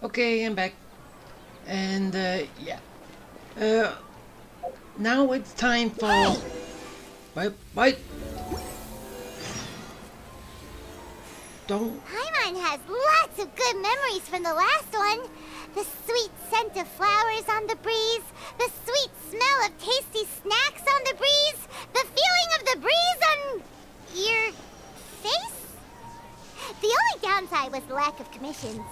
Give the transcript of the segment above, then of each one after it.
Okay, I'm back. And, yeah. Uh, Now it's time for... Wait. Don't... Paimon has lots of good memories from the last one. The sweet scent of flowers on the breeze, the sweet smell of tasty snacks on the breeze, the feeling of the breeze on your face? The only downside was the lack of commissions.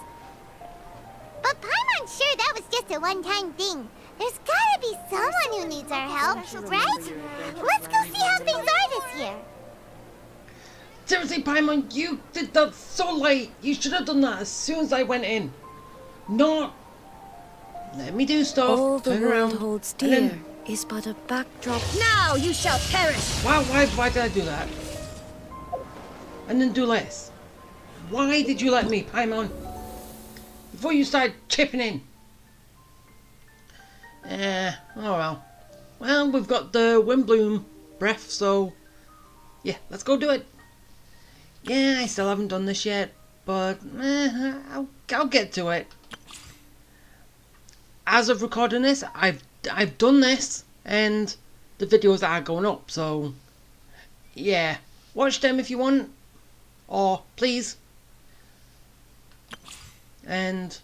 But Paimon's sure that was just a one-time thing. There's gotta be someone who needs our help, right? Let's go see how things are this year. Seriously, Paimon, you did that so late. You should have done that as soon as I went in. Not... Let me do stuff, All the turn world around, holds and dear then... is but a backdrop. Now you shall perish! Why did I do that? And then do less. Why did you let me, Paimon? Before you started chipping in. Oh well. Well, we've got the Windblume breath, so... Yeah, let's go do it. Yeah, I still haven't done this yet, but I'll get to it. As of recording this, I've done this, and the videos are going up, so... Yeah, watch them if you want, or please. And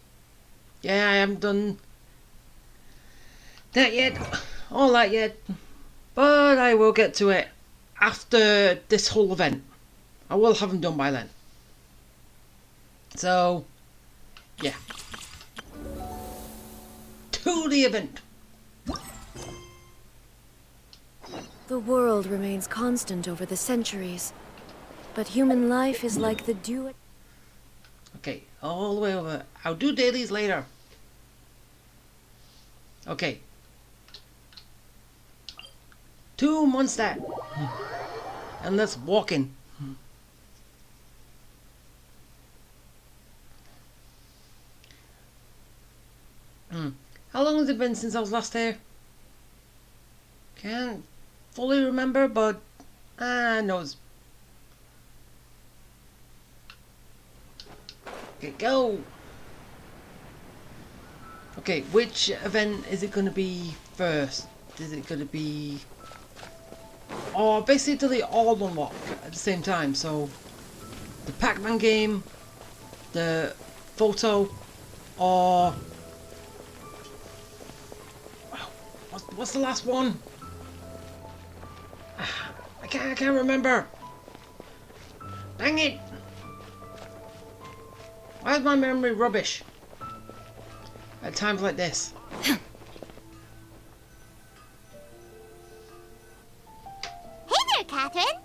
yeah, I haven't done that yet, all that yet, but I will get to it after this whole event. I will have them done by then. So yeah, to the event. The world remains constant over the centuries, but human life is like the dew. Okay, all the way over. I'll do dailies later. Okay. 2 months that. And let's walk in. How long has it been since I was last here? Can't fully remember, but knows. Okay, go. Okay, which event is it going to be first? Is it going to be... Oh, basically all unlock at the same time. So, the Pac-Man game, the photo, or... What's the last one? I can't remember. Dang it! Why is my memory rubbish? At times like this. Hey there, Catherine.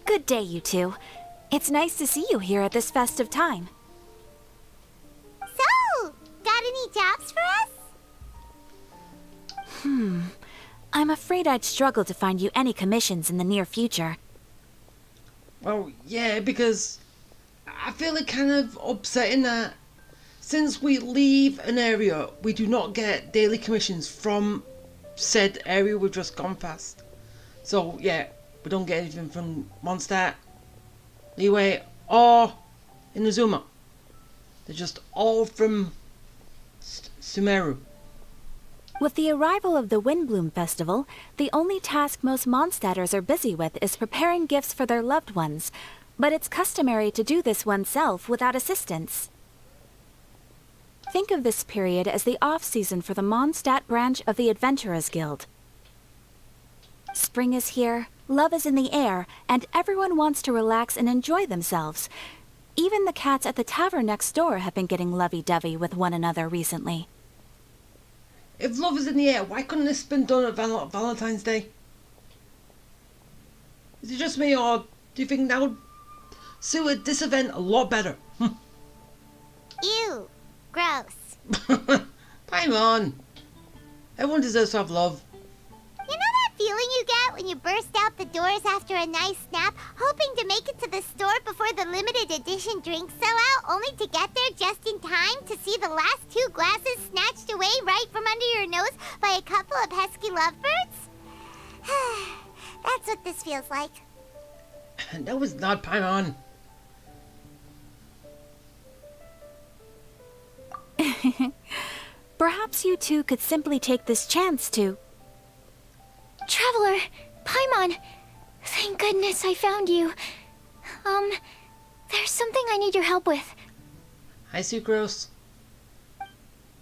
Good day, you two. It's nice to see you here at this festive time. So, got any jobs for us? I'm afraid I'd struggle to find you any commissions in the near future. Well, yeah, because I feel it kind of upsetting that since we leave an area, we do not get daily commissions from said area we've just gone past. So, yeah, we don't get anything from Mondstadt, Leeway, or Inazuma. They're just all from Sumeru. With the arrival of the Windblume Festival, the only task most Mondstadters are busy with is preparing gifts for their loved ones, but it's customary to do this oneself without assistance. Think of this period as the off-season for the Mondstadt branch of the Adventurers Guild. Spring is here, love is in the air, and everyone wants to relax and enjoy themselves. Even the cats at the tavern next door have been getting lovey-dovey with one another recently. If love is in the air, why couldn't this have been done at Valentine's Day? Is it just me, or do you think that would suit this event a lot better? Ew. Gross. Come on. Everyone deserves to have love. You know that feeling you get when you burst out the doors after a nice nap, hoping to make it to the store before the limited edition drinks sell out, only to get there just in time to see the last 2 glasses snatched away right from under your nose by a couple of pesky lovebirds? That's what this feels like. That was not Paimon. Perhaps you two could simply take this chance to... Traveler, Paimon, thank goodness I found you. There's something I need your help with. Hi, Sucrose.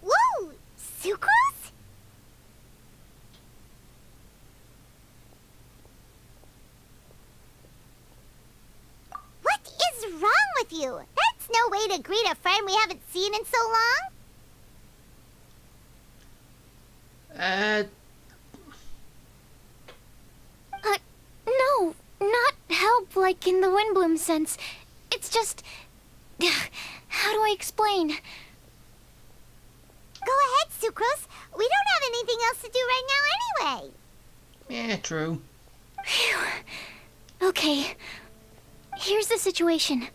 Whoa! Sucrose? What is wrong with you? That's no way to greet a friend we haven't seen in so long. No, not help like in the Windblume sense. It's just... How do I explain? Go ahead, Sucrose. We don't have anything else to do right now anyway. Yeah, true. Okay. Here's the situation.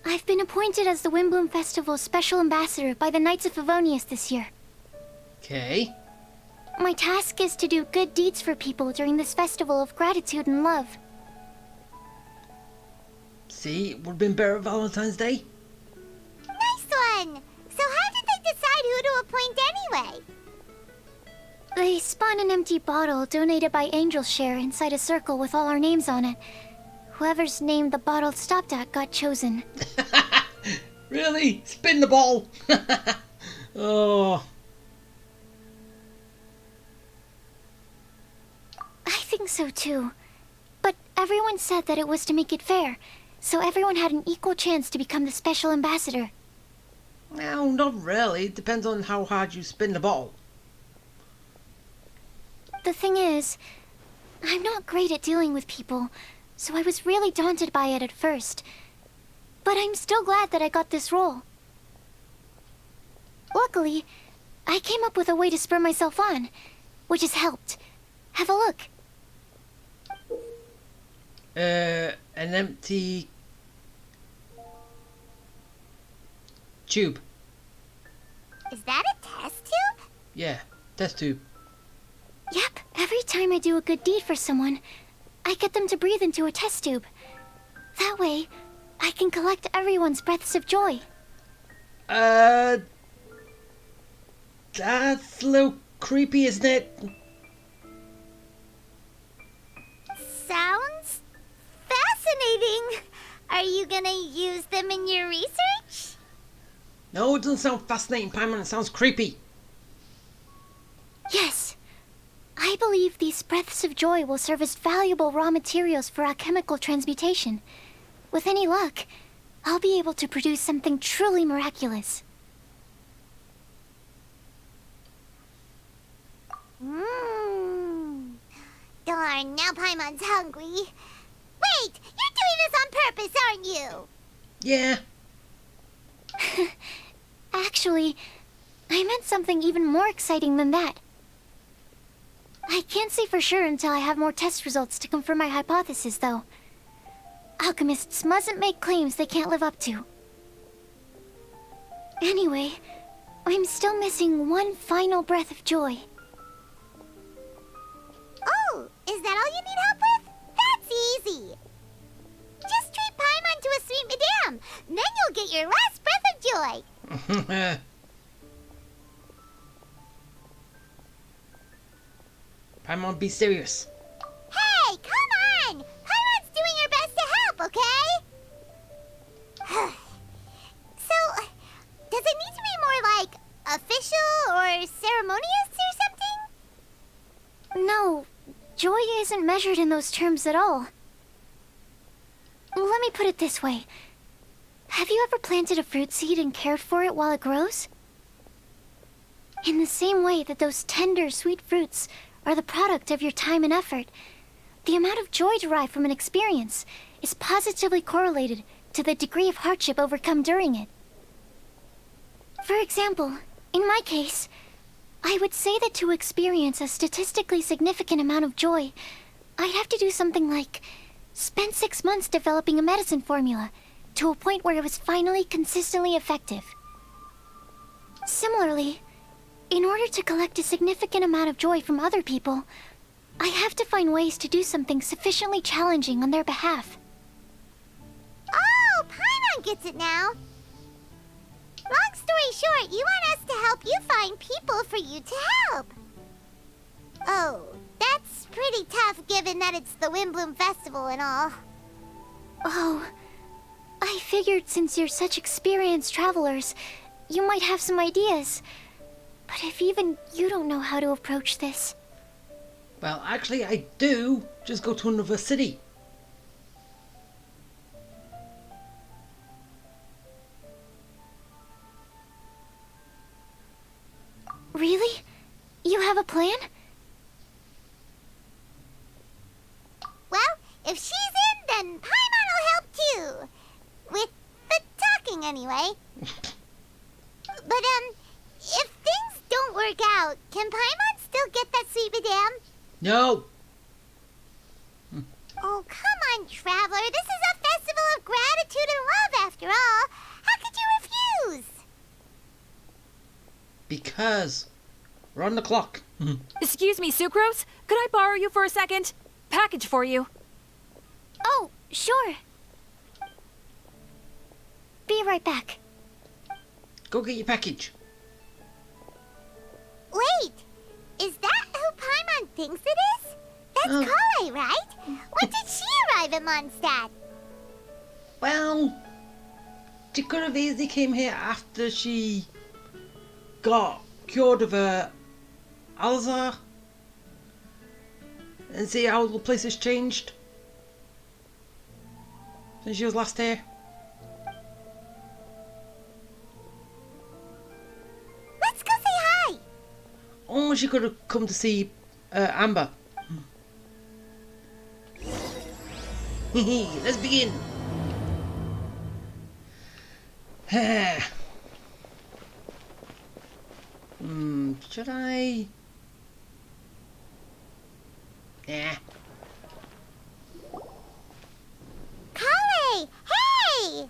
I've been appointed as the Windblume Festival's special ambassador by the Knights of Favonius this year. Okay. My task is to do good deeds for people during this festival of gratitude and love. See, it would have been better at Valentine's Day. Nice one. So how did they decide who to appoint anyway? They spun an empty bottle donated by Angel's Share inside a circle with all our names on it. Whoever's name the bottle stopped at got chosen. Really? Spin the ball. Oh. I think so too. But everyone said that it was to make it fair, so everyone had an equal chance to become the special ambassador. No, not really. It depends on how hard you spin the ball. The thing is, I'm not great at dealing with people, so I was really daunted by it at first. But I'm still glad that I got this role. Luckily, I came up with a way to spur myself on, which has helped. Have a look. An empty tube. Is that a test tube? Yeah, test tube. Yep, every time I do a good deed for someone, I get them to breathe into a test tube. That way, I can collect everyone's breaths of joy. That's a little creepy, isn't it? Sounds fascinating. Are you gonna use them in your research? No, it doesn't sound fascinating, Paimon. It sounds creepy. Yes. I believe these breaths of joy will serve as valuable raw materials for alchemical transmutation. With any luck, I'll be able to produce something truly miraculous. Mmm. Darn, now Paimon's hungry. Wait, you're doing this on purpose, aren't you? Yeah. Actually, I meant something even more exciting than that. I can't say for sure until I have more test results to confirm my hypothesis, though. Alchemists mustn't make claims they can't live up to. Anyway, I'm still missing one final breath of joy. Oh, is that all you need help with? That's easy. Just treat Paimon to a sweet madame. Then you'll get your last breath of joy. Paimon, be serious. Hey, come on! Paimon's doing her best to help, okay? So, does it need to be more like official or ceremonious or something? No, joy isn't measured in those terms at all. Let me put it this way. Have you ever planted a fruit seed and cared for it while it grows? In the same way that those tender, sweet fruits are the product of your time and effort, the amount of joy derived from an experience is positively correlated to the degree of hardship overcome during it. For example, in my case, I would say that to experience a statistically significant amount of joy, I'd have to do something like spend 6 months developing a medicine formula to a point where it was finally consistently effective. Similarly, in order to collect a significant amount of joy from other people, I have to find ways to do something sufficiently challenging on their behalf. Oh, Paimon gets it now. Long story short, you want us to help you find people for you to help. Oh, that's pretty tough given that it's the Windblume Festival and all. Oh, I figured since you're such experienced travelers, you might have some ideas. But if even you don't know how to approach this... Well, actually, I do. Just go to another city. Really? You have a plan? Well, if she's in, then Paimon will help too. With the talking, anyway. But, if things don't work out, can Paimon still get that sweet madame? No. Oh, come on, Traveler. This is a festival of gratitude and love, after all. How could you refuse? Because we're on the clock. Excuse me, Sucrose? Could I borrow you for a second? Package for you. Oh, sure. Be right back. Go get your package. Wait, is that who Paimon thinks it is? That's Oh. Kale, right? When did she arrive in Mondstadt? Well, she could have easily came here after she got cured of her Alzar. And see how the place has changed since she was last here. Let's go say hi. Or she could have come to see Amber. Let's begin. Should I? Yeah. Kale, hey!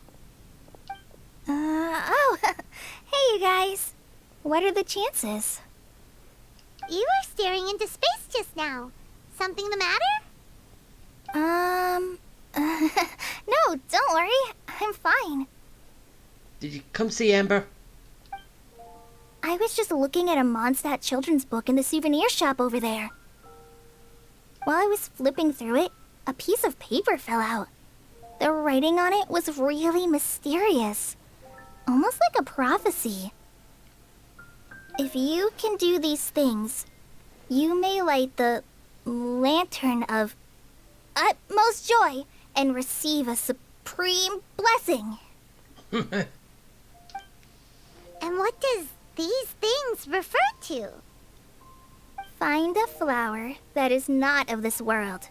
Oh, hey you guys. What are the chances? You were staring into space just now. Something the matter? No, don't worry. I'm fine. Did you come see Amber? I was just looking at a Mondstadt children's book in the souvenir shop over there. While I was flipping through it, a piece of paper fell out. The writing on it was really mysterious. Almost like a prophecy. If you can do these things, you may light the lantern of utmost joy and receive a supreme blessing. And what does these things refer to? Find a flower that is not of this world.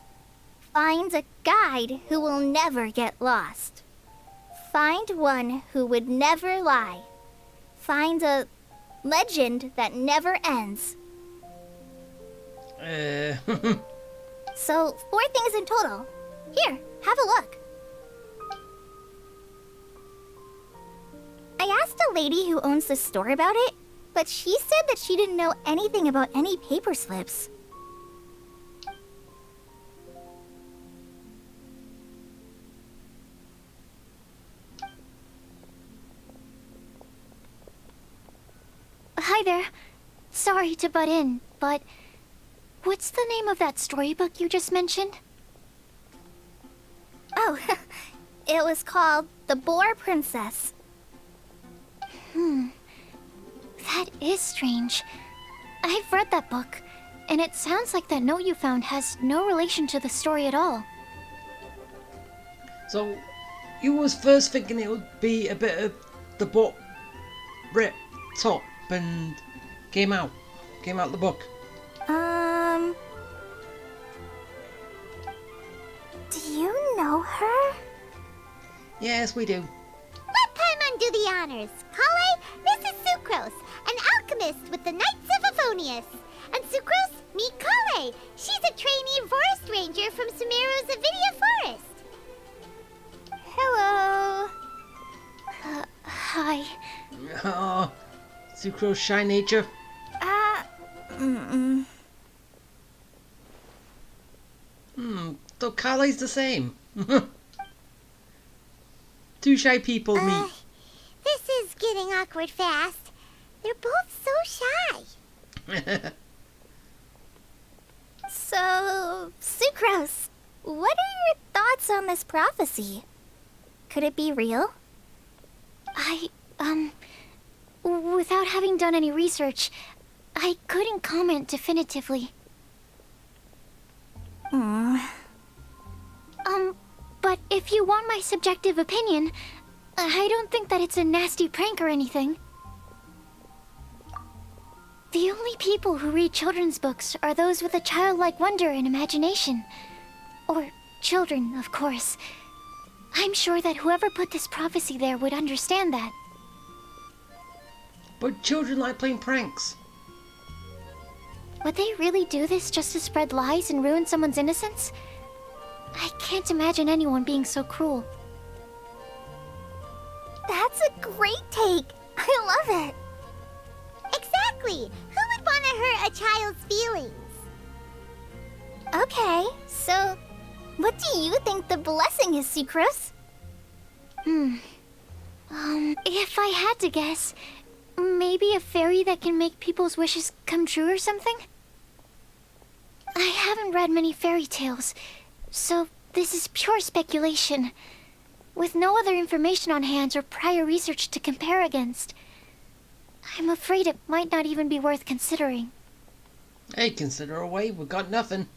Find a guide who will never get lost. Find one who would never lie. Find a legend that never ends. So, 4 things in total. Here, have a look. I asked a lady who owns the store about it, but she said that she didn't know anything about any paper slips. Hi there. Sorry to butt in, but what's the name of that storybook you just mentioned? Oh, it was called The Boar Princess. That is strange. I've read that book, and it sounds like that note you found has no relation to the story at all. So, you was first thinking it would be a bit of the book ripped up and came out the book. Do you know her? Yes, we do. Let Paimon do the honors. Kale, this is Sucrose, an alchemist with the Knights of Aphonius. And Sucrose, meet Kale. She's a trainee forest ranger from Sumeru's Avidia Forest. Hello. Hi. Oh, Sucrose shy nature. So Carly's the same. Two shy people meet. This is getting awkward fast. They're both so shy. So, Sucrose, what are your thoughts on this prophecy? Could it be real? Without having done any research, I couldn't comment definitively. But if you want my subjective opinion, I don't think that it's a nasty prank or anything. The only people who read children's books are those with a childlike wonder and imagination. Or children, of course. I'm sure that whoever put this prophecy there would understand that. But children like playing pranks. Would they really do this just to spread lies and ruin someone's innocence? I can't imagine anyone being so cruel. That's a great take. I love it. Exactly. Who would want to hurt a child's feelings? Okay, so what do you think the blessing is, Sucrose? If I had to guess, maybe a fairy that can make people's wishes come true or something? I haven't read many fairy tales, so this is pure speculation, with no other information on hand or prior research to compare against. I'm afraid it might not even be worth considering. Hey, consider away, we've got nothing.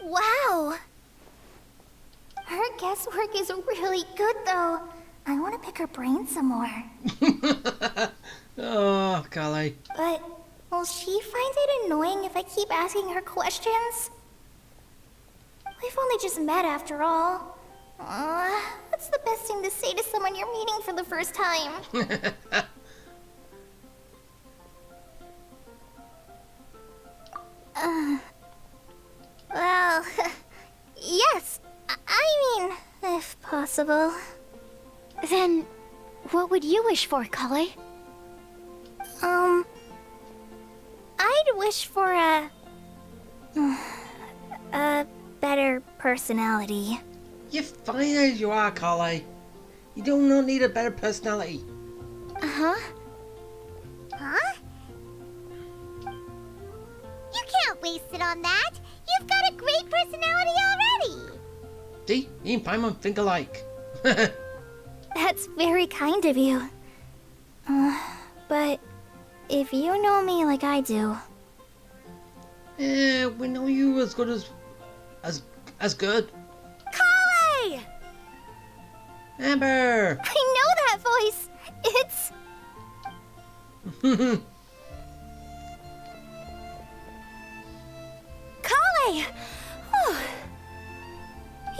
Wow. Her guesswork is really good, though. I want to pick her brain some more. Oh, golly. But will she find it annoying if I keep asking her questions? We've only just met after all. What's the best thing to say to someone you're meeting for the first time? Well, yes. I mean, if possible. Then, what would you wish for, Kale? I'd wish for a better personality. You're fine as you are, Carly. You do not need a better personality. Huh? You can't waste it on that. You've got a great personality already. See, me and Paimon think alike. That's very kind of you. But if you know me like I do... Yeah, we know you as good as good. Kale! Amber! I know that voice. It's... Kale!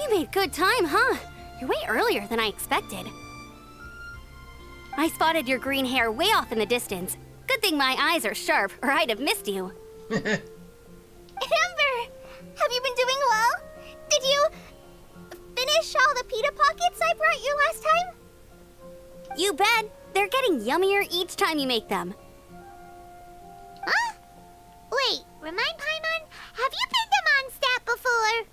You made good time, huh? You're way earlier than I expected. I spotted your green hair way off in the distance. Good thing my eyes are sharp, or I'd have missed you. Amber! Have you been doing well? Did you finish all the pita pockets I brought you last time? You bet. They're getting yummier each time you make them. Huh? Wait, remind Paimon, have you been to Mondstadt before?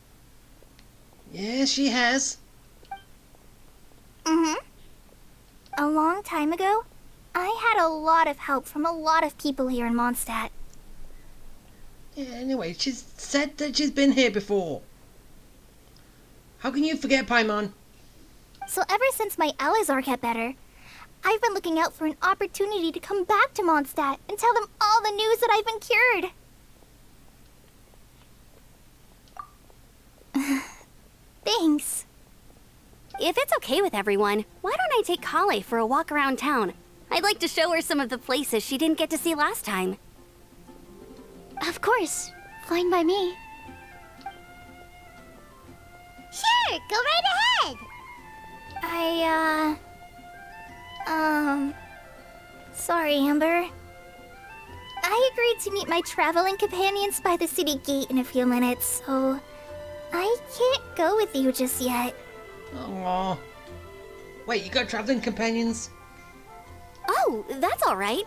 Yeah, she has. A long time ago, I had a lot of help from a lot of people here in Mondstadt. Yeah, anyway, she's said that she's been here before. How can you forget, Paimon? So ever since my Alizar got better, I've been looking out for an opportunity to come back to Mondstadt and tell them all the news that I've been cured. Thanks. If it's okay with everyone, why don't I take Kale for a walk around town? I'd like to show her some of the places she didn't get to see last time. Of course. Fine by me. Sure, go right ahead. Sorry, Amber. I agreed to meet my traveling companions by the city gate in a few minutes, so I can't go with you just yet. Aww. Wait, you got traveling companions? Oh, that's all right.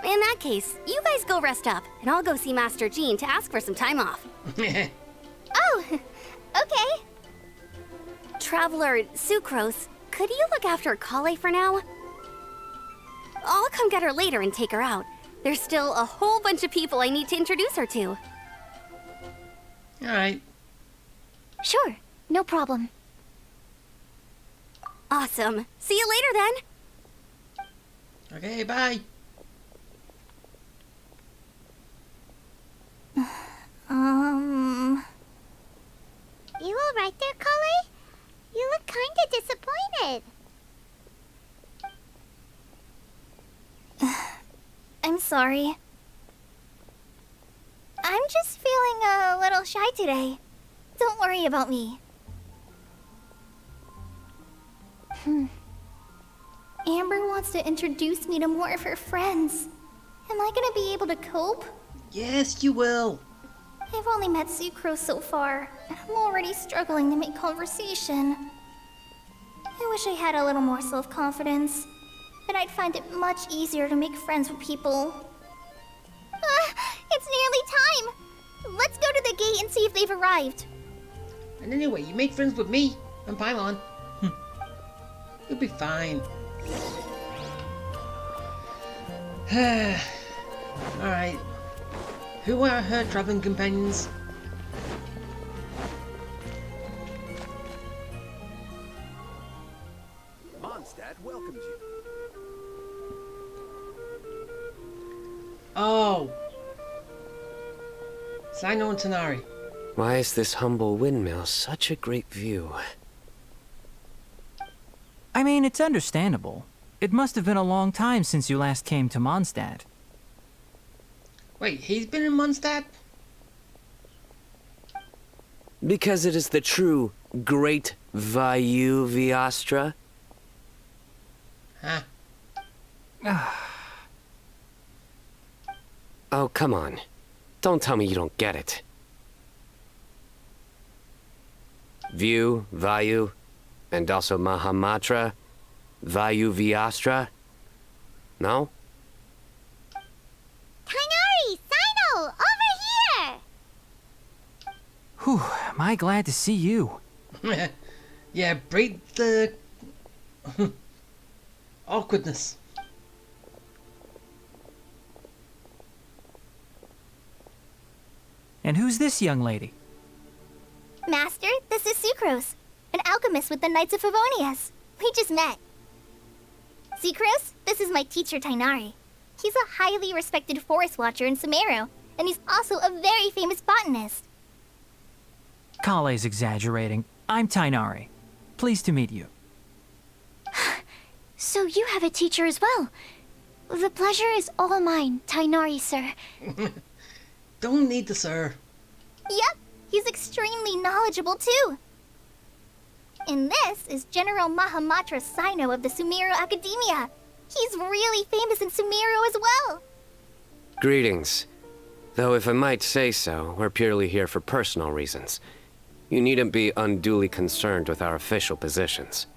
In that case, you guys go rest up, and I'll go see Master Jean to ask for some time off. Oh, okay. Traveler Sucrose, could you look after Kale for now? I'll come get her later and take her out. There's still a whole bunch of people I need to introduce her to. Alright. Sure, no problem. Awesome. See you later then. Okay, bye. You alright there, Kale? You look kinda disappointed. I'm sorry. I'm just feeling a little shy today. Don't worry about me. Amber wants to introduce me to more of her friends. Am I gonna be able to cope? Yes, you will. I've only met Sucrose so far, and I'm already struggling to make conversation. I wish I had a little more self-confidence. Then I'd find it much easier to make friends with people. It's nearly time! Let's go to the gate and see if they've arrived. And anyway, you make friends with me and Paimon. You'll be fine. Alright. Who are her traveling companions? Mondstadt welcomes you. Oh. Sino and Tanari. Why is this humble windmill such a great view? I mean, it's understandable. It must have been a long time since you last came to Mondstadt. Wait, he's been in Mondstadt? Because it is the true Great Vayu Viastra? Huh. Oh, come on. Don't tell me you don't get it. View, Vayu, and also Mahamatra, Vayu Viastra? No? Kainari! Sino! Over here! Whew, am I glad to see you. Yeah, break the awkwardness. And who's this young lady? Master, this is Sucrose, an alchemist with the Knights of Favonius. We just met. Sucrose, this is my teacher Tainari. He's a highly respected forest watcher in Sumeru, and he's also a very famous botanist. Kale's exaggerating. I'm Tainari. Pleased to meet you. So you have a teacher as well. The pleasure is all mine, Tainari, sir. Don't need the sir. Yep, he's extremely knowledgeable too. And this is General Mahamatra Sino of the Sumeru Academia. He's really famous in Sumeru as well. Greetings. Though if I might say so, we're purely here for personal reasons. You needn't be unduly concerned with our official positions.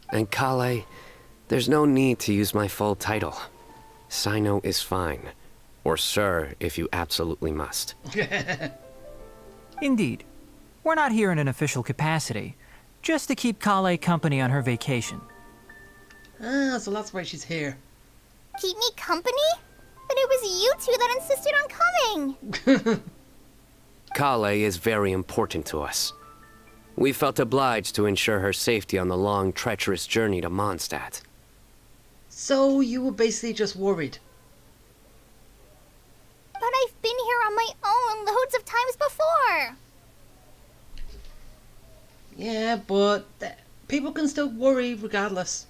And Kale, there's no need to use my full title. Sino is fine. Or sir, if you absolutely must. Indeed. We're not here in an official capacity, just to keep Kale company on her vacation. Ah, so that's why she's here. Keep me company? But it was you two that insisted on coming. Kale is very important to us. We felt obliged to ensure her safety on the long, treacherous journey to Mondstadt. So you were basically just worried. But I've been here on my own loads of times before. Yeah, but people can still worry regardless.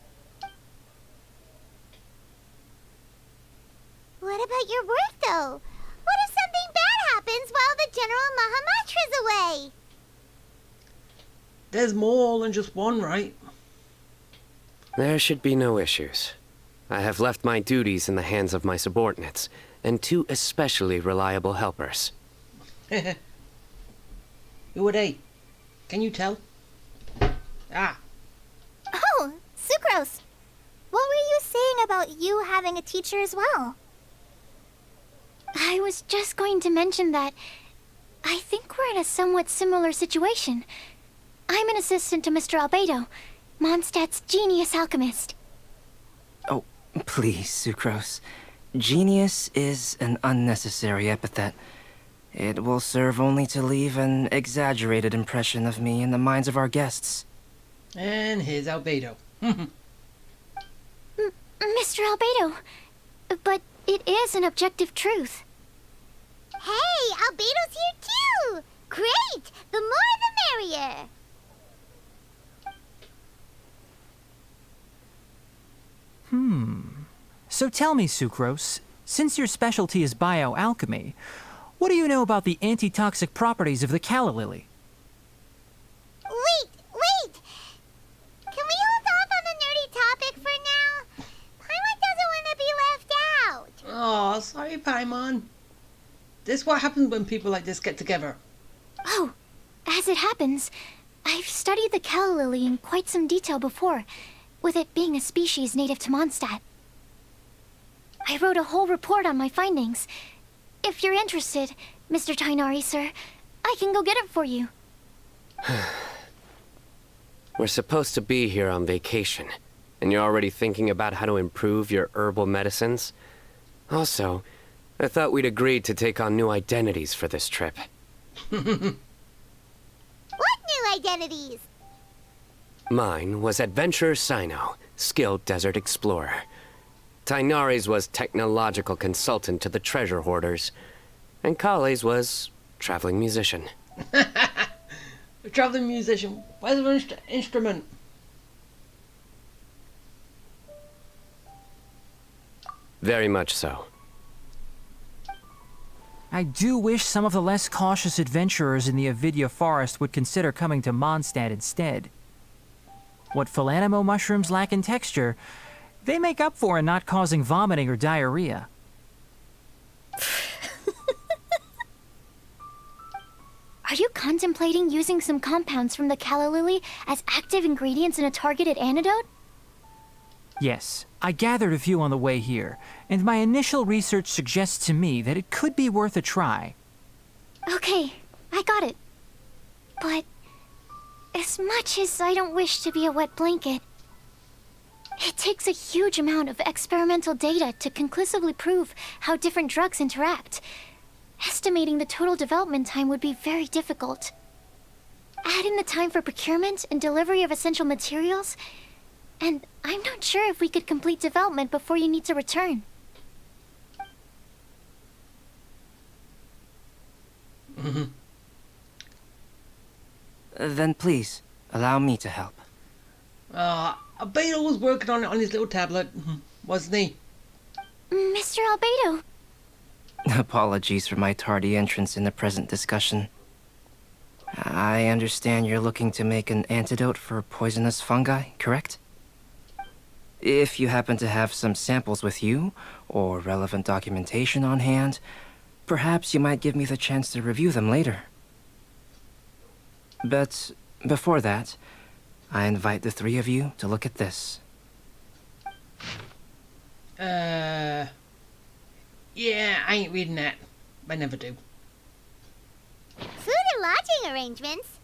What about your work, though? What if something bad happens while the General Mahamatra's away? There's more than just one, right? There should be no issues. I have left my duties in the hands of my subordinates, and two especially reliable helpers. Who are they? Can you tell? Ah. Oh, Sucrose. What were you saying about you having a teacher as well? I was just going to mention that I think we're in a somewhat similar situation. I'm an assistant to Mr. Albedo, Mondstadt's genius alchemist. Oh, Please, Sucrose. Genius is an unnecessary epithet. It will serve only to leave an exaggerated impression of me in the minds of our guests. And here's Albedo. Mr. Albedo, but it is an objective truth. Hey, Albedo's here too! Great! The more the merrier! So tell me, Sucrose, since your specialty is bioalchemy, what do you know about the antitoxic properties of the calla lily? Wait! Can we hold off on the nerdy topic for now? Paimon doesn't want to be left out. Oh, sorry, Paimon. This is what happens when people like this get together. Oh, as it happens, I've studied the calla lily in quite some detail before, with it being a species native to Mondstadt. I wrote a whole report on my findings. If you're interested, Mr. Tainari, sir, I can go get it for you. We're supposed to be here on vacation, and you're already thinking about how to improve your herbal medicines? Also, I thought we'd agreed to take on new identities for this trip. What new identities? Mine was Adventurer Sino, skilled desert explorer. Tainari's was technological consultant to the treasure hoarders. And Kale's was traveling musician. A traveling musician. Where's the instrument? Very much so. I do wish some of the less cautious adventurers in the Avidya forest would consider coming to Mondstadt instead. What Philanimo mushrooms lack in texture, they make up for in not causing vomiting or diarrhea. Are you contemplating using some compounds from the calla lily as active ingredients in a targeted antidote? Yes, I gathered a few on the way here, and my initial research suggests to me that it could be worth a try. Okay, I got it. But as much as I don't wish to be a wet blanket, it takes a huge amount of experimental data to conclusively prove how different drugs interact. Estimating the total development time would be very difficult. Add in the time for procurement and delivery of essential materials, and I'm not sure if we could complete development before you need to return. Then please, allow me to help. Albedo was working on it on his little tablet, wasn't he? Mr. Albedo. Apologies for my tardy entrance in the present discussion. I understand you're looking to make an antidote for poisonous fungi, correct? If you happen to have some samples with you, or relevant documentation on hand, perhaps you might give me the chance to review them later. But before that, I invite the three of you to look at this. Yeah, I ain't reading that. I never do. Food and lodging arrangements?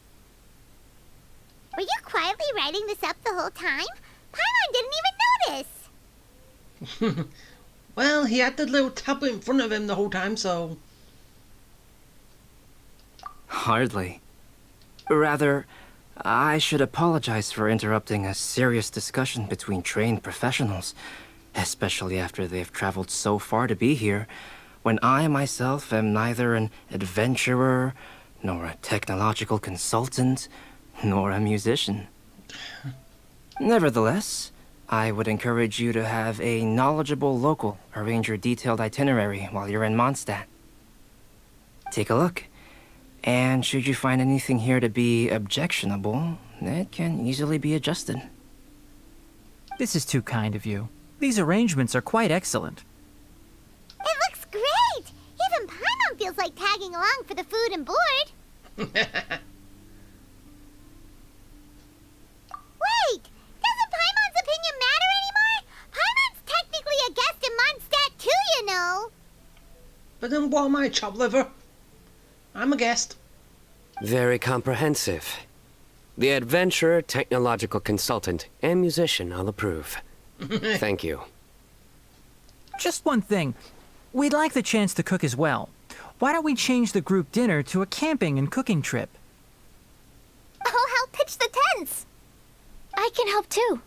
Were you quietly writing this up the whole time? Paimon didn't even notice. Well, he had the little tablet in front of him the whole time, so... Hardly. Rather, I should apologize for interrupting a serious discussion between trained professionals, especially after they've traveled so far to be here, when I myself am neither an adventurer, nor a technological consultant, nor a musician. Nevertheless, I would encourage you to have a knowledgeable local arrange your detailed itinerary while you're in Mondstadt. Take a look, and should you find anything here to be objectionable, it can easily be adjusted. This is too kind of you. These arrangements are quite excellent. It looks great! Even Paimon feels like tagging along for the food and board. Wait! Doesn't Paimon's opinion matter anymore? Paimon's technically a guest in Mondstadt too, you know. But then what am I, chop liver? I'm a guest. Very comprehensive. The adventurer, technological consultant, and musician I'll approve. Thank you. just one thing. We'd like the chance to cook as well. Why don't we change the group dinner to a camping and cooking trip? I'll help pitch the tents. I can help too.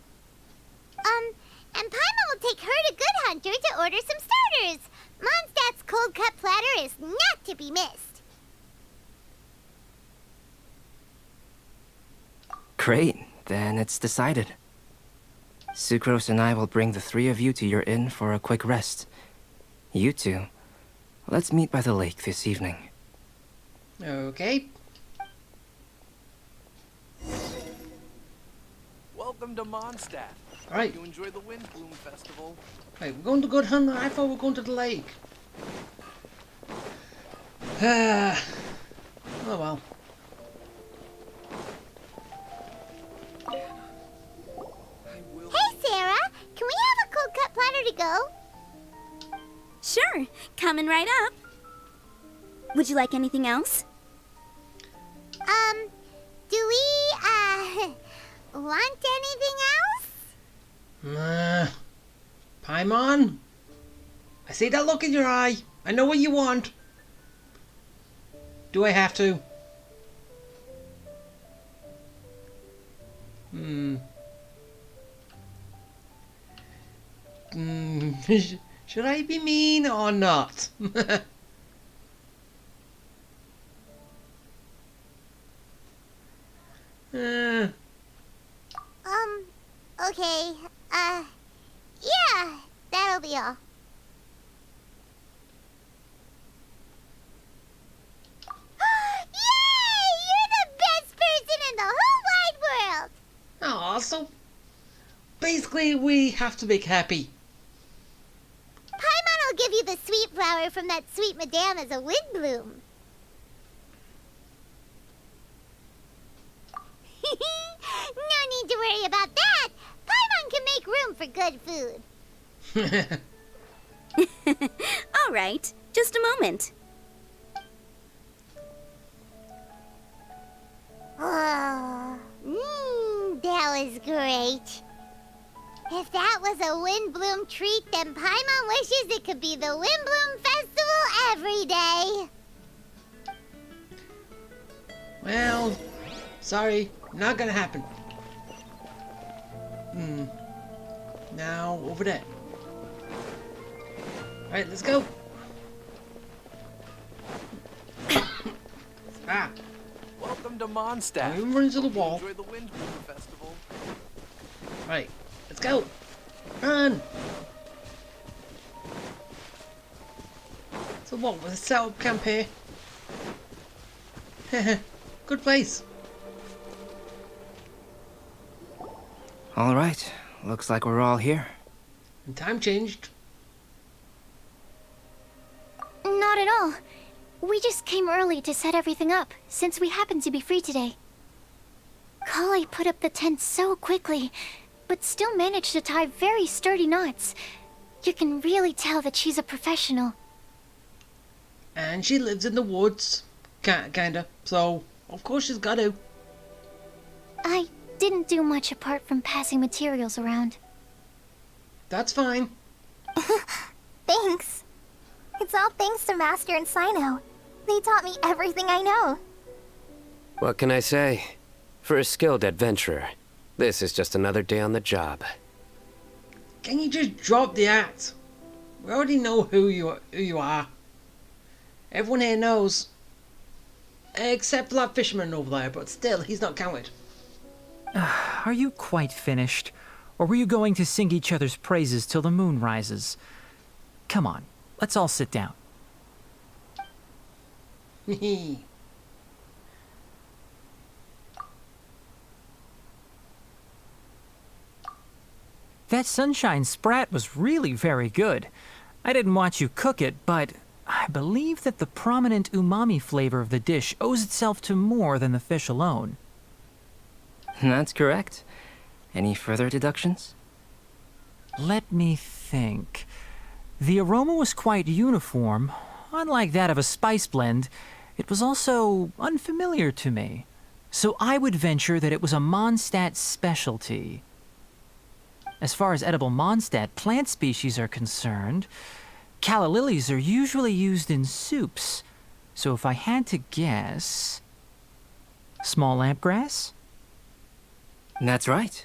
And Paimon will take her to Good Hunter to order some starters. Mondstadt's cold cut platter is not to be missed. Great, then it's decided. Sucrose and I will bring the three of you to your inn for a quick rest. You two, let's meet by the lake this evening. Okay. Welcome to Mondstadt. Alright. You enjoy the Windblume Festival? Right, we're going to Good Hunter. I thought we were going to the lake. Oh well. Hey, Sarah, can we have a cold cut platter to go? Sure, coming right up. Would you like anything else? Do we, want anything else? Paimon? I see that look in your eye. I know what you want. Do I have to? Should I be mean or not? Okay, yeah, that'll be all. Yay! You're the best person in the whole wide world! Oh, so basically we have to make happy. Paimon will give you the sweet flower from that sweet madame as a Windblume. No need to worry about that. Paimon can make room for good food. All right, just a moment. Oh, that was great. If that was a Windblume treat, then Paimon wishes it could be the Windblume Festival every day. Well, sorry, not gonna happen. Now, over there. Alright, let's go. Welcome to Mondstadt. I'm running to the wall. Enjoy the Windblume Festival. Right, let's go. Run. So what, we'll set up camp here. Good place. All right, looks like we're all here. And time changed. Not at all. We just came early to set everything up, since we happen to be free today. Kale put up the tent so quickly, but still managed to tie very sturdy knots. You can really tell that she's a professional. And she lives in the woods. Kinda. So, of course she's got to. I didn't do much apart from passing materials around. That's fine. Thanks. It's all thanks to Master and Sino. They taught me everything I know. What can I say? For a skilled adventurer, this is just another day on the job. Can you just drop the act? We already know who you are. Everyone here knows. Except for that fisherman over there, but still, he's not counted. Are you quite finished? Or were you going to sing each other's praises till the moon rises? Come on, let's all sit down. That sunshine sprat was really very good. I didn't watch you cook it, but I believe that the prominent umami flavor of the dish owes itself to more than the fish alone. That's correct. Any further deductions? Let me think. The aroma was quite uniform. Unlike that of a spice blend, it was also unfamiliar to me. So I would venture that it was a Mondstadt specialty. As far as edible Mondstadt plant species are concerned, calla lilies are usually used in soups. So if I had to guess... small lampgrass? That's right.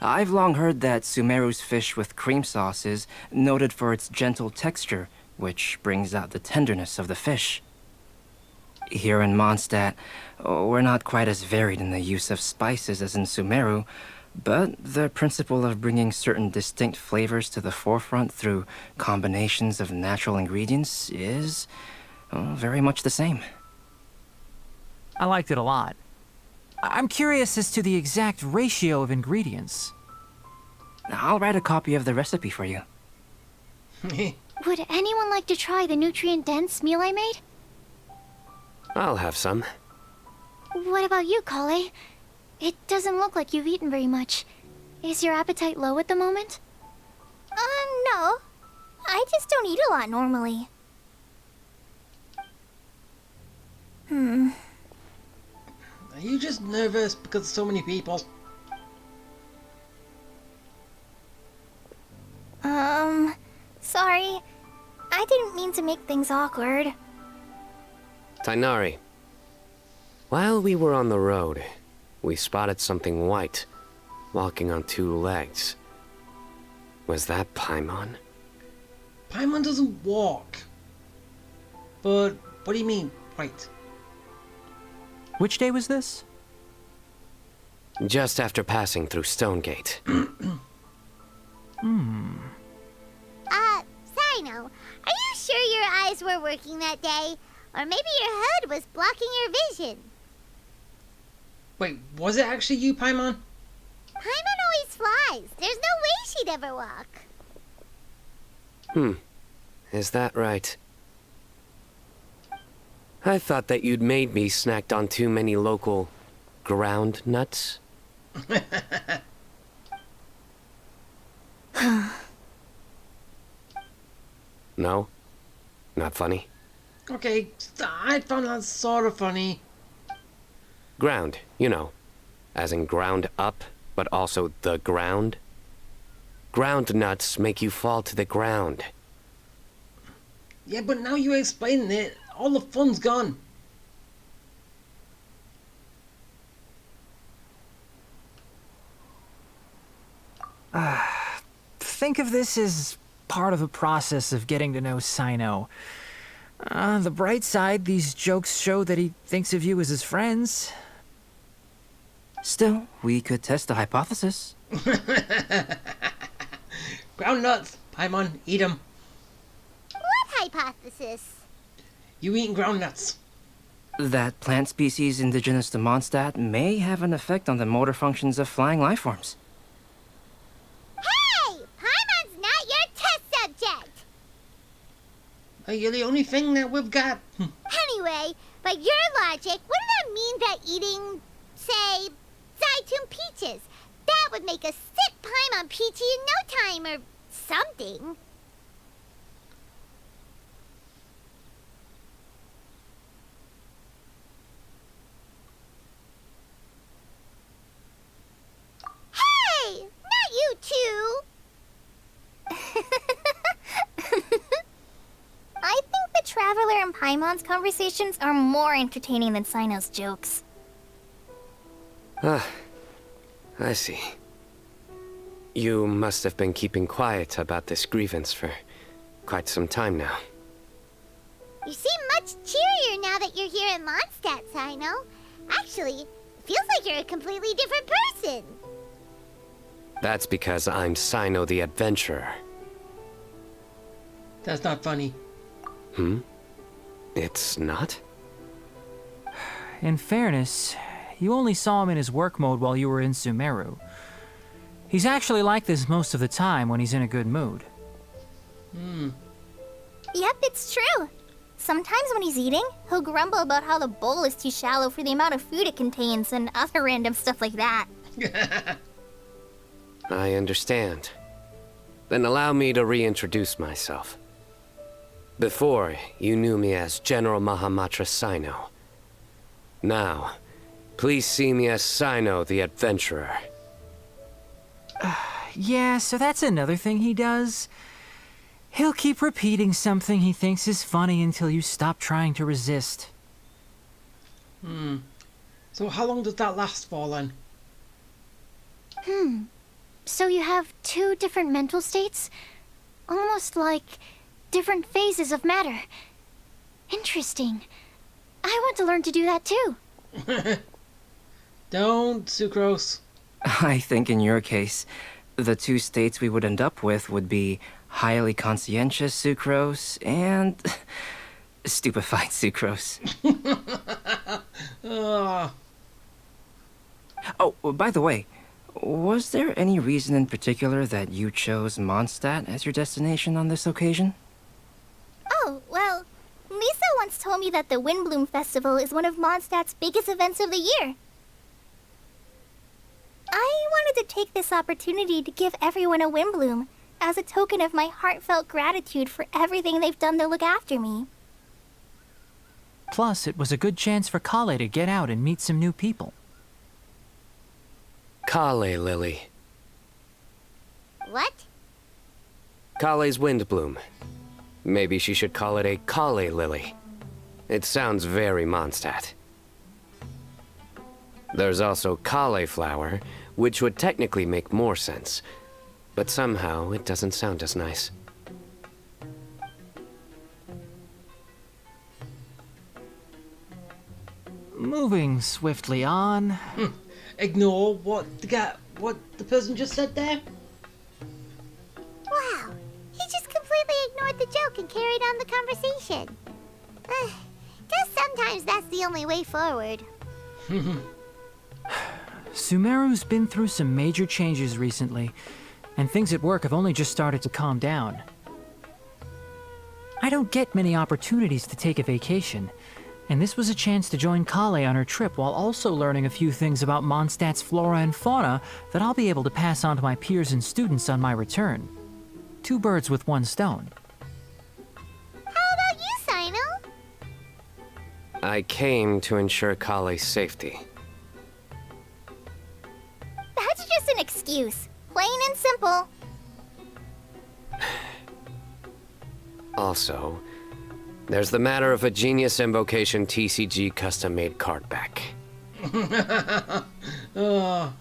I've long heard that Sumeru's fish with cream sauce is noted for its gentle texture, which brings out the tenderness of the fish. Here in Mondstadt, we're not quite as varied in the use of spices as in Sumeru, but the principle of bringing certain distinct flavors to the forefront through combinations of natural ingredients is very much the same. I liked it a lot. I'm curious as to the exact ratio of ingredients. I'll write a copy of the recipe for you. Would anyone like to try the nutrient-dense meal I made? I'll have some. What about you, Kale? It doesn't look like you've eaten very much. Is your appetite low at the moment? No. I just don't eat a lot normally. Are you just nervous because so many people? Sorry. I didn't mean to make things awkward. Tainari. While we were on the road, we spotted something white, walking on two legs. Was that Paimon? Paimon doesn't walk. But what do you mean, white? Which day was this? Just after passing through Stonegate. Sino, are you sure your eyes were working that day? Or maybe your hood was blocking your vision? Wait, was it actually you, Paimon? Paimon always flies. There's no way she'd ever walk. Is that right? I thought that you'd made me snacked on too many local ground nuts. No? Not funny? Okay, I found that sort of funny. Ground, you know. As in ground up, but also the ground. Ground nuts make you fall to the ground. Yeah, but now you explain it, all the fun's gone. Think of this as part of the process of getting to know Sino. The bright side, these jokes show that he thinks of you as his friends. Still, we could test the hypothesis. Ground nuts, Paimon, eat 'em. What hypothesis? You eating ground nuts. That plant species indigenous to Mondstadt may have an effect on the motor functions of flying lifeforms. Hey! Paimon's not your test subject! You're the only thing that we've got. Anyway, by your logic, wouldn't that mean that eating, say, Zaitun peaches, that would make a sick Paimon peachy in no time or something? Hey! Not you two! I think the Traveler and Paimon's conversations are more entertaining than Sino's jokes. I see. You must have been keeping quiet about this grievance for quite some time now. You seem much cheerier now that you're here in Mondstadt, Sino. Actually, it feels like you're a completely different person. That's because I'm Sino the Adventurer. That's not funny. It's not? In fairness, you only saw him in his work mode while you were in Sumeru. He's actually like this most of the time when he's in a good mood. Yep, it's true. Sometimes when he's eating, he'll grumble about how the bowl is too shallow for the amount of food it contains and other random stuff like that. I understand. Then allow me to reintroduce myself. Before, you knew me as General Mahamatra Sino. Now, please see me as Sino the Adventurer. Yeah, so that's another thing he does. He'll keep repeating something he thinks is funny until you stop trying to resist. So how long does that last for then? So you have two different mental states? Almost like different phases of matter. Interesting. I want to learn to do that too. Don't, Sucrose. I think in your case, the two states we would end up with would be highly conscientious sucrose and stupefied sucrose. Ah. Oh, by the way, was there any reason in particular that you chose Mondstadt as your destination on this occasion? Oh, well, Lisa once told me that the Windblume Festival is one of Mondstadt's biggest events of the year. I wanted to take this opportunity to give everyone a Windblume as a token of my heartfelt gratitude for everything they've done to look after me. Plus, it was a good chance for Kale to get out and meet some new people. Kale Lily. What? Kale's Windblume. Maybe she should call it a Kale Lily. It sounds very Mondstadt. There's also Cauliflower, which would technically make more sense, but somehow it doesn't sound as nice. Moving swiftly on. Ignore what the person just said there. Wow, he just completely ignored the joke and carried on the conversation. Guess sometimes that's the only way forward. Sumeru's been through some major changes recently, and things at work have only just started to calm down. I don't get many opportunities to take a vacation, and this was a chance to join Kale on her trip while also learning a few things about Mondstadt's flora and fauna that I'll be able to pass on to my peers and students on my return. Two birds with one stone. How about you, Sino? I came to ensure Kale's safety. That's just an excuse. Plain and simple. Also, there's the matter of a Genius Invocation TCG custom-made card back. Oh.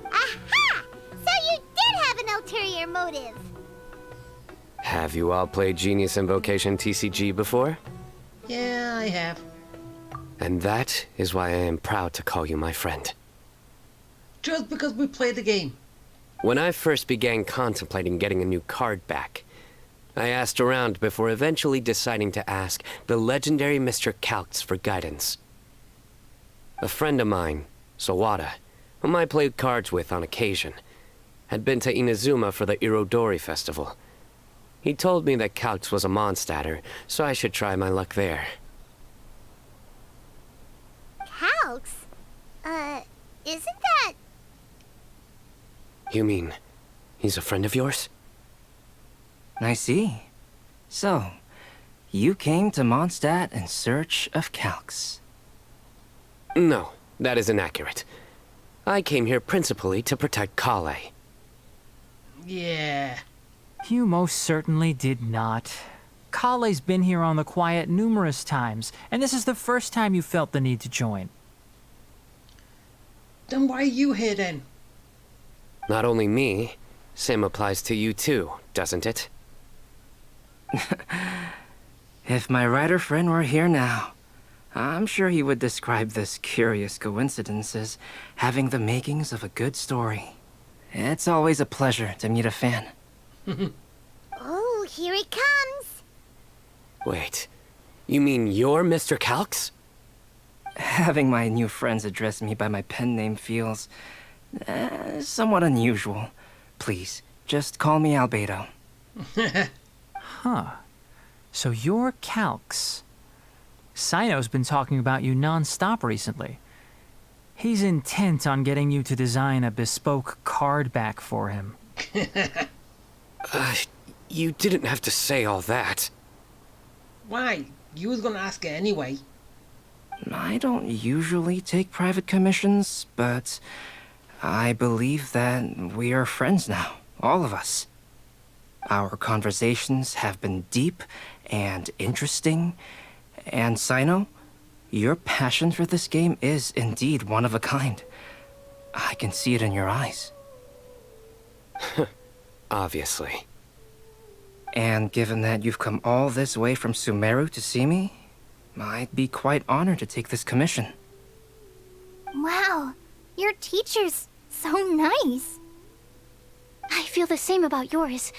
Aha! So you did have an ulterior motive. Have you all played Genius Invocation TCG before? Yeah, I have. And that is why I am proud to call you my friend. Just because we played the game. When I first began contemplating getting a new card back, I asked around before eventually deciding to ask the legendary Mr. Calx for guidance. A friend of mine, Sawada, whom I played cards with on occasion, had been to Inazuma for the Irodori festival. He told me that Calx was a Mondstadter, so I should try my luck there. Calx? Isn't that... You mean, he's a friend of yours? I see. So, you came to Mondstadt in search of Calx. No, that is inaccurate. I came here principally to protect Kale. Yeah. You most certainly did not. Kale's been here on the quiet numerous times, and this is the first time you felt the need to join. Then why are you here then? Not only me, same applies to you too, doesn't it? If my writer friend were here now, I'm sure he would describe this curious coincidence as having the makings of a good story. It's always a pleasure to meet a fan. Oh, here it comes. Wait, you mean you're Mr. Calx? Having my new friends address me by my pen name feels somewhat unusual. Please, just call me Albedo. Huh. So you're Calx. Sino's been talking about you non-stop recently. He's intent on getting you to design a bespoke card back for him. You didn't have to say all that. Why? You was gonna ask it anyway. I don't usually take private commissions, but I believe that we are friends now, all of us. Our conversations have been deep and interesting, and Sino, your passion for this game is indeed one of a kind. I can see it in your eyes. Obviously. And given that you've come all this way from Sumeru to see me, I'd be quite honored to take this commission. Wow, your teacher's so nice. I feel the same about yours.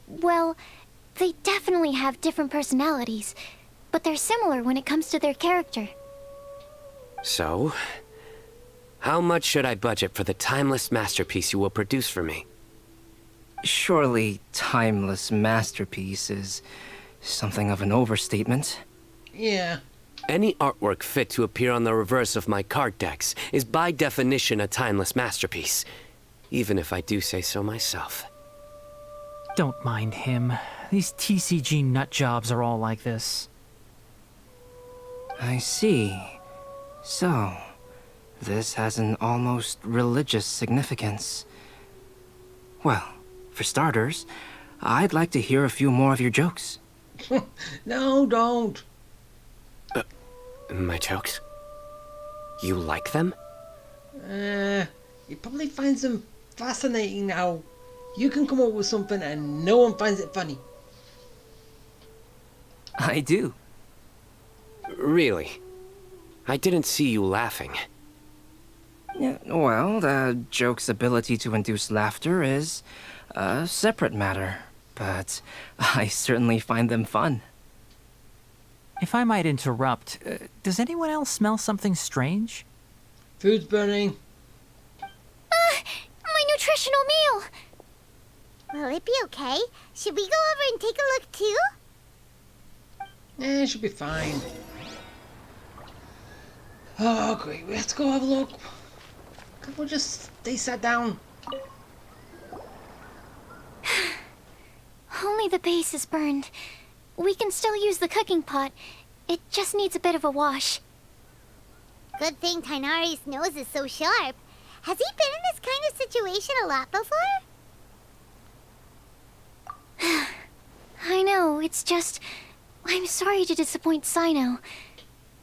Well, they definitely have different personalities, but they're similar when it comes to their character. So, how much should I budget for the timeless masterpiece you will produce for me? Surely, timeless masterpiece is something of an overstatement. Yeah. Any artwork fit to appear on the reverse of my card decks is by definition a timeless masterpiece, even if I do say so myself. Don't mind him. These TCG nut jobs are all like this. I see. So, this has an almost religious significance. Well, for starters, I'd like to hear a few more of your jokes. No, don't. My jokes? You like them? He probably finds them fascinating now. You can come up with something and no one finds it funny. I do. Really? I didn't see you laughing. Yeah, well, the joke's ability to induce laughter is a separate matter, but I certainly find them fun. If I might interrupt, does anyone else smell something strange? Food's burning. My nutritional meal! Will it be okay? Should we go over and take a look too? It should be fine. Oh, great. We have to go have a look. Can't we just stay sat down? Only the base is burned. We can still use the cooking pot. It just needs a bit of a wash. Good thing Tainari's nose is so sharp. Has he been in this kind of situation a lot before? I know, it's just... I'm sorry to disappoint Sino.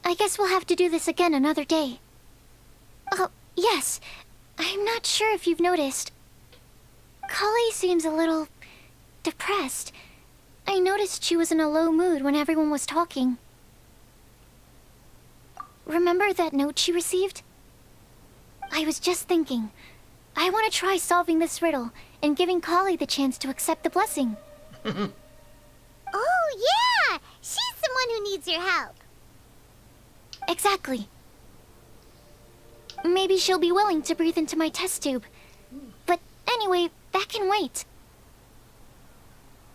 I guess we'll have to do this again another day. Oh, yes. I'm not sure if you've noticed. Kali seems a little... depressed. I noticed she was in a low mood when everyone was talking. Remember that note she received? I was just thinking. I want to try solving this riddle and giving Kali the chance to accept the blessing. Oh, yeah! She's someone who needs your help. Exactly. Maybe she'll be willing to breathe into my test tube. But anyway, that can wait.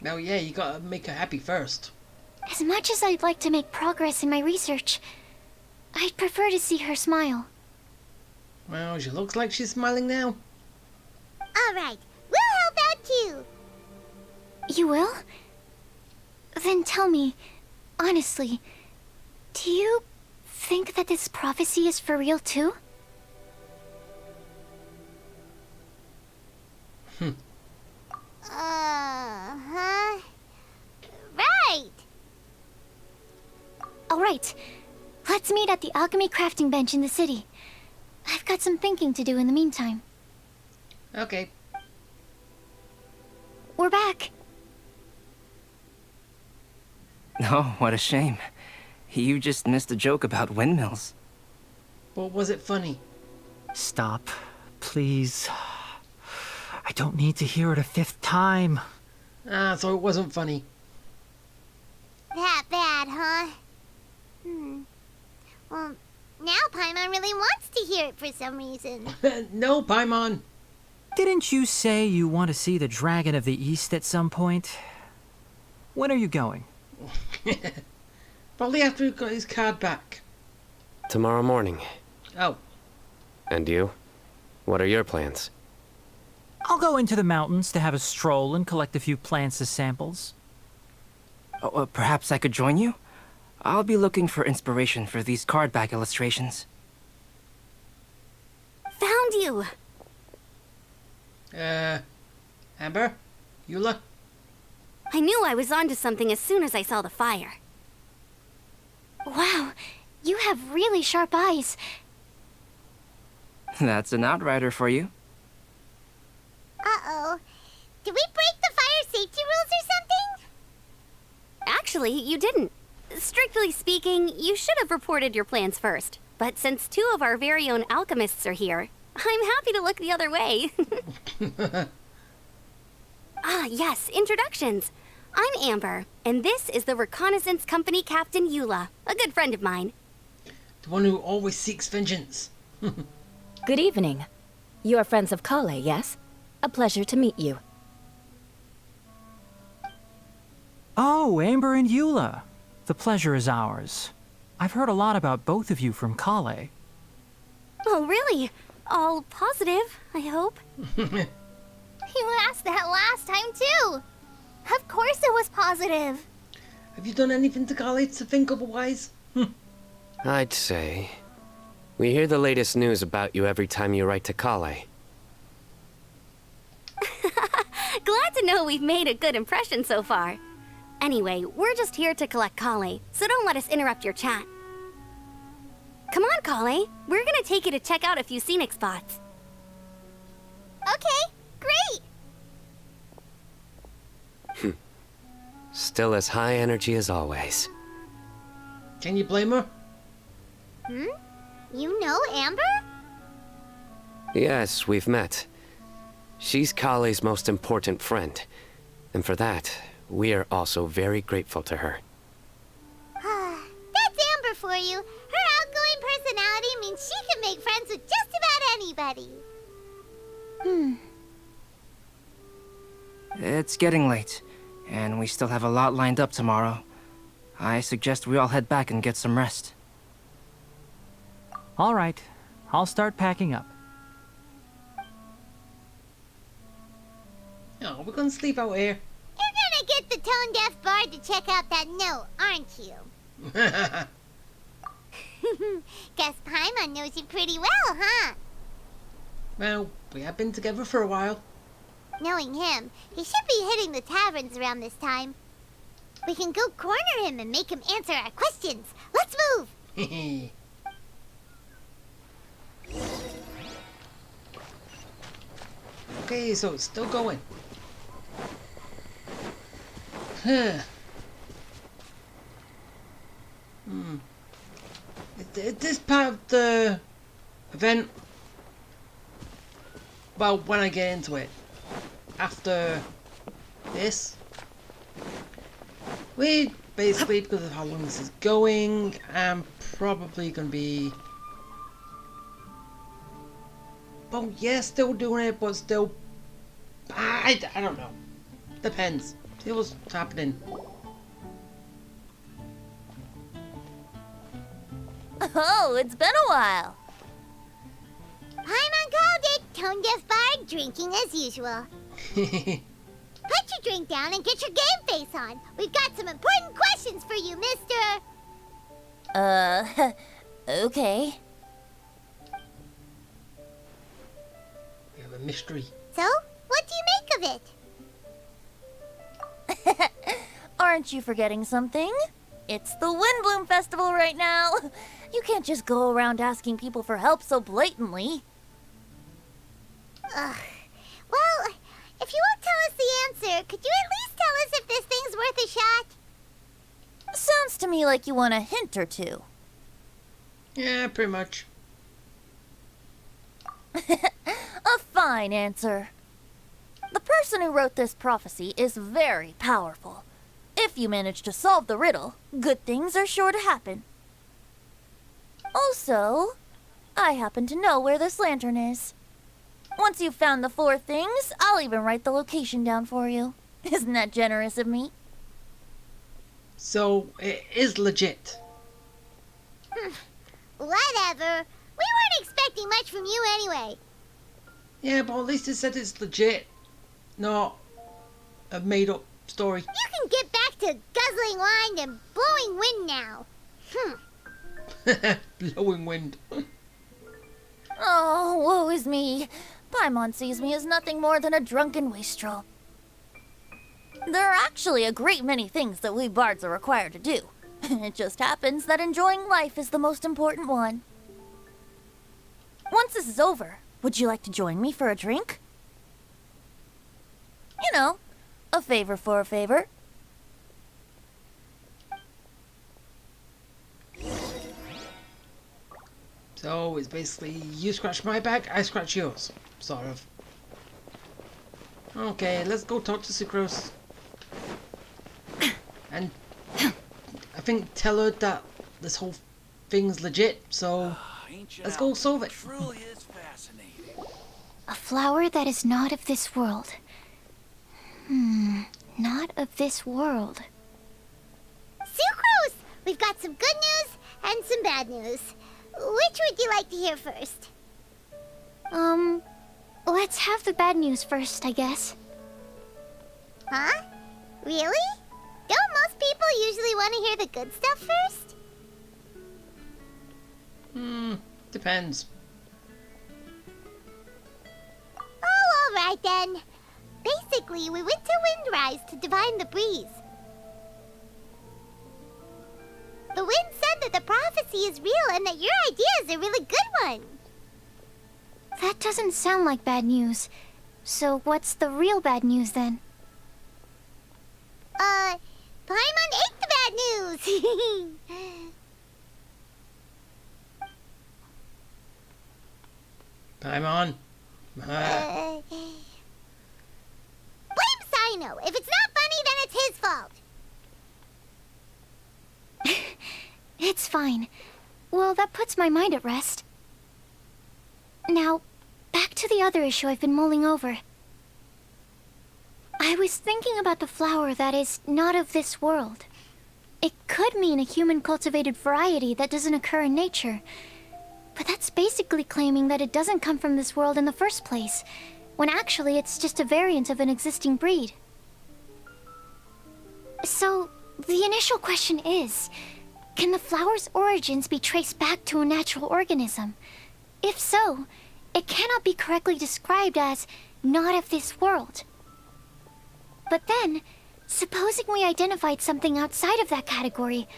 No, yeah, you gotta make her happy first. As much as I'd like to make progress in my research, I'd prefer to see her smile. Well, she looks like she's smiling now. All right, we'll help out too. You will? Then tell me, honestly, do you think that this prophecy is for real too? Uh-huh. Right. All right. Let's meet at the alchemy crafting bench in the city. I've got some thinking to do in the meantime. Okay. We're back. Oh, what a shame. You just missed a joke about windmills. But was it funny? Stop, please. I don't need to hear it a fifth time. Ah, so it wasn't funny. That bad, huh? Well, now Paimon really wants to hear it for some reason. No, Paimon. Didn't you say you want to see the Dragon of the East at some point? When are you going? Probably after he got his card back. Tomorrow morning. Oh. And you? What are your plans? I'll go into the mountains to have a stroll and collect a few plants as samples. Oh, perhaps I could join you? I'll be looking for inspiration for these card back illustrations. Found found you. Amber? Eula? I knew I was onto something as soon as I saw the fire. Wow, you have really sharp eyes. That's an outrider for you. Uh-oh. Did we break the fire safety rules or something? Actually, you didn't. Strictly speaking, you should have reported your plans first. But since 2 of our very own alchemists are here, I'm happy to look the other way. Ah, yes, introductions. I'm Amber, and this is the Reconnaissance Company Captain Eula, a good friend of mine. The one who always seeks vengeance. Good evening. You are friends of Kale, yes? A pleasure to meet you. Oh, Amber and Eula. The pleasure is ours. I've heard a lot about both of you from Kale. Oh, really? All positive, I hope. You asked that last time, too. Of course it was positive. Have you done anything to Kale to think otherwise? I'd say. We hear the latest news about you every time you write to Kale. Glad to know we've made a good impression so far. Anyway, we're just here to collect Kale, so don't let us interrupt your chat. Come on, Kale. We're gonna take you to check out a few scenic spots. Okay, great. Still as high energy as always. Can you blame her? You know Amber? Yes, we've met. She's Kale's most important friend. And for that, we are also very grateful to her. That's Amber for you. Her outgoing personality means she can make friends with just about anybody. It's getting late, and we still have a lot lined up tomorrow. I suggest we all head back and get some rest. All right, I'll start packing up. Oh, we're gonna sleep out here. You're gonna get the tone-deaf bard to check out that note, aren't you? Guess Paimon knows you pretty well, huh? Well, we have been together for a while. Knowing him, he should be hitting the taverns around this time. We can go corner him and make him answer our questions. Let's move! Okay, so it's still going. Huh. Is this part of the event? Well, when I get into it. After this. We basically, because of how long this is going, I'm probably gonna be... Well, yeah, still doing it, but still... I don't know. Depends. See what's happening. Oh, it's been a while. Paimon called it, tone-deaf bard drinking as usual. Put your drink down and get your game face on. We've got some important questions for you, mister. Okay. We have a mystery. So, what do you make of it? Aren't you forgetting something? It's the Windblume Festival right now. You can't just go around asking people for help so blatantly. Ugh. Well, if you won't tell us the answer, could you at least tell us if this thing's worth a shot? Sounds to me like you want a hint or two. Yeah, pretty much. A fine answer. The person who wrote this prophecy is very powerful. If you manage to solve the riddle, good things are sure to happen. Also, I happen to know where this lantern is. Once you've found the 4 things, I'll even write the location down for you. Isn't that generous of me? So, it is legit. Whatever. We weren't expecting much from you anyway. Yeah, but at least it said it's legit. Not a made-up story. You can get back to guzzling wine and blowing wind now. Blowing wind. Oh, woe is me. Paimon sees me as nothing more than a drunken wastrel. There are actually a great many things that we bards are required to do. It just happens that enjoying life is the most important one. Once this is over, would you like to join me for a drink? You know, a favor for a favor. So it's basically you scratch my back, I scratch yours. Sort of. Okay, let's go talk to Sucrose. And I think tell her that this whole thing's legit, so let's go solve it. Truly is fascinating. A flower that is not of this world. Not of this world. Sucrose! We've got some good news and some bad news. Which would you like to hear first? Let's have the bad news first, I guess. Huh? Really? Don't most people usually want to hear the good stuff first? Depends. Oh, alright then. Basically, we went to Windrise to divine the breeze. The wind said that the prophecy is real and that your idea is a really good one. That doesn't sound like bad news. So what's the real bad news then? Paimon ate the bad news. Paimon. Blame Sino. If it's not funny, then it's his fault. It's fine. Well, that puts my mind at rest. Now, back to the other issue I've been mulling over. I was thinking about the flower that is not of this world. It could mean a human-cultivated variety that doesn't occur in nature. But that's basically claiming that it doesn't come from this world in the first place, when actually it's just a variant of an existing breed. So, the initial question is, can the flower's origins be traced back to a natural organism? If so, it cannot be correctly described as not of this world. But then, supposing we identified something outside of that category,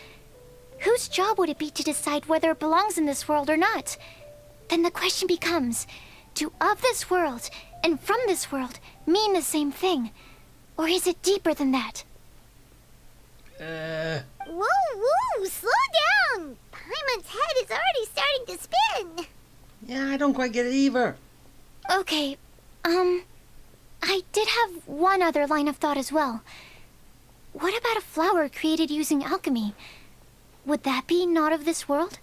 whose job would it be to decide whether it belongs in this world or not? Then the question becomes, do of this world and from this world mean the same thing? Or is it deeper than that? Whoa, slow down! Paimon's head is already starting to spin. Yeah, I don't quite get it either. Okay, I did have one other line of thought as well. What about a flower created using alchemy? Would that be not of this world?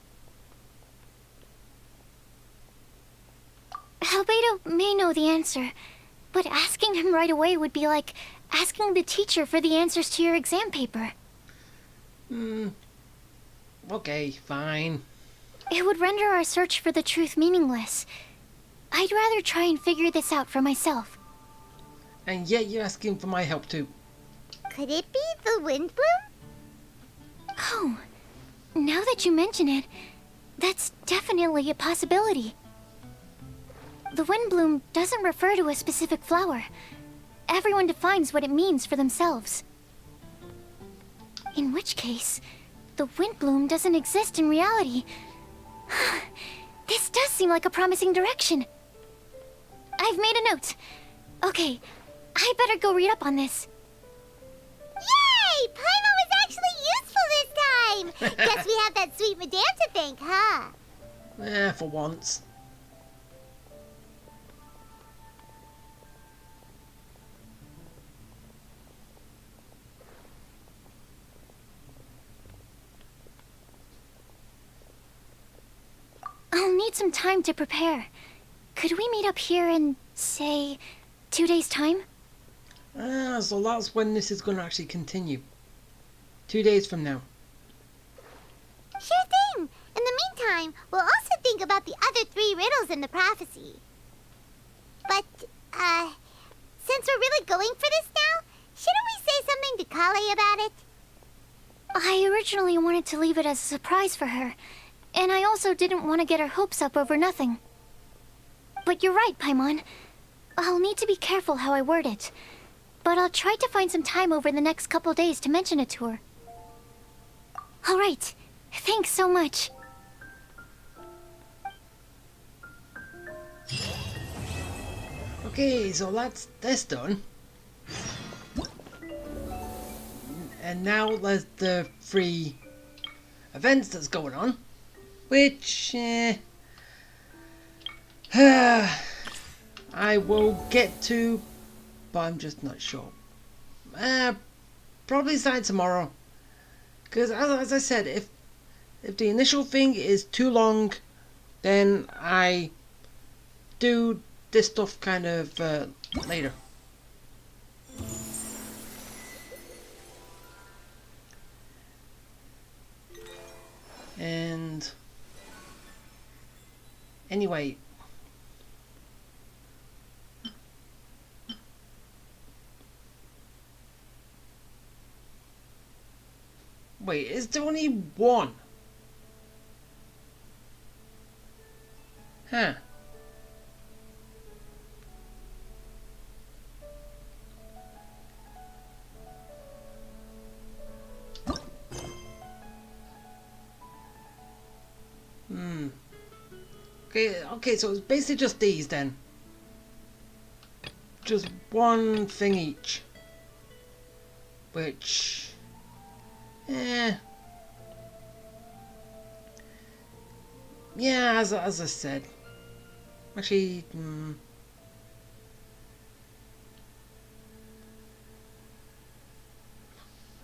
Albedo may know the answer, but asking him right away would be like asking the teacher for the answers to your exam paper. Okay, fine. It would render our search for the truth meaningless. I'd rather try and figure this out for myself. And yet you're asking for my help too. Could it be the Windblume? Oh, now that you mention it, that's definitely a possibility. The Windblume doesn't refer to a specific flower. Everyone defines what it means for themselves. In which case, the Windblume doesn't exist in reality. This does seem like a promising direction. I've made a note. Okay, I better go read up on this. Yay! Paimon was actually useful this time! Guess we have that sweet madame to thank, huh? For once. I'll need some time to prepare. Could we meet up here in, say, 2 days' time? So that's when this is going to actually continue. 2 days from now. Sure thing! In the meantime, we'll also think about the other 3 riddles in the prophecy. But, since we're really going for this now, shouldn't we say something to Kale about it? I originally wanted to leave it as a surprise for her, and I also didn't want to get her hopes up over nothing. but you're right, Paimon. I'll need to be careful how I word it. But I'll try to find some time over the next couple days to mention it to her. All right. Thanks so much. Okay, so that's this done. And now there's the 3 events that's going on. Which, I will get to, but I'm just not sure. Probably decide tomorrow. Because as I said, if the initial thing is too long, then I do this stuff kind of later. And anyway, wait, is there only one? Huh. Okay, so it's basically just these then. Just one thing each. Which... Yeah, as I said. Actually,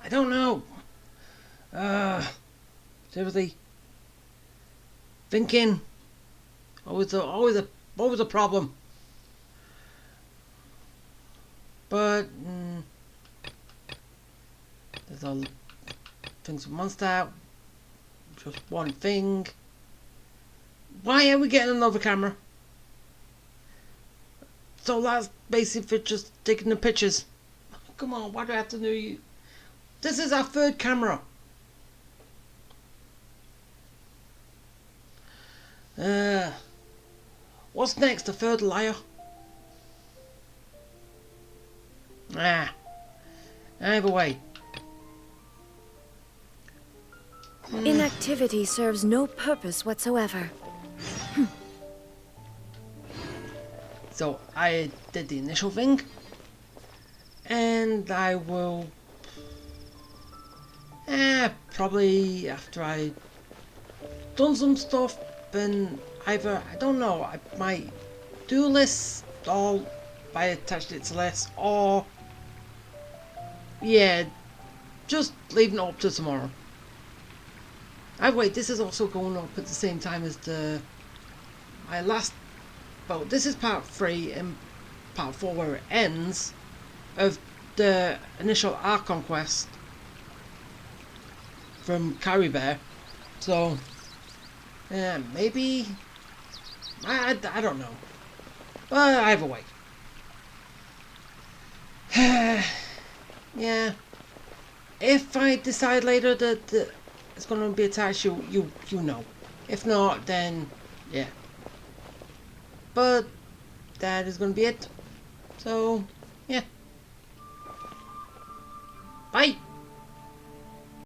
I don't know. Seriously. Thinking. Always a problem. But there's all things with Monster. Just one thing. Why are we getting another camera? So that's basically for just taking the pictures. Come on, why do I have to do you? This is our 3rd camera. What's next? The 3rd liar? Either way. Inactivity serves no purpose whatsoever. So I did the initial thing, and I will probably after I done some stuff, then either I don't know, I might do lists all by attached it to lists, or yeah, just leaving it up to tomorrow. Wait, this is also going up at the same time as my last. Well, this is part 3 and part 4 where it ends of the initial Archon quest from Carrie Bear. So, maybe I don't know. But either way, yeah. If I decide later that it's going to be attached, you know. If not, then yeah. But that is going to be it. So, yeah. Bye.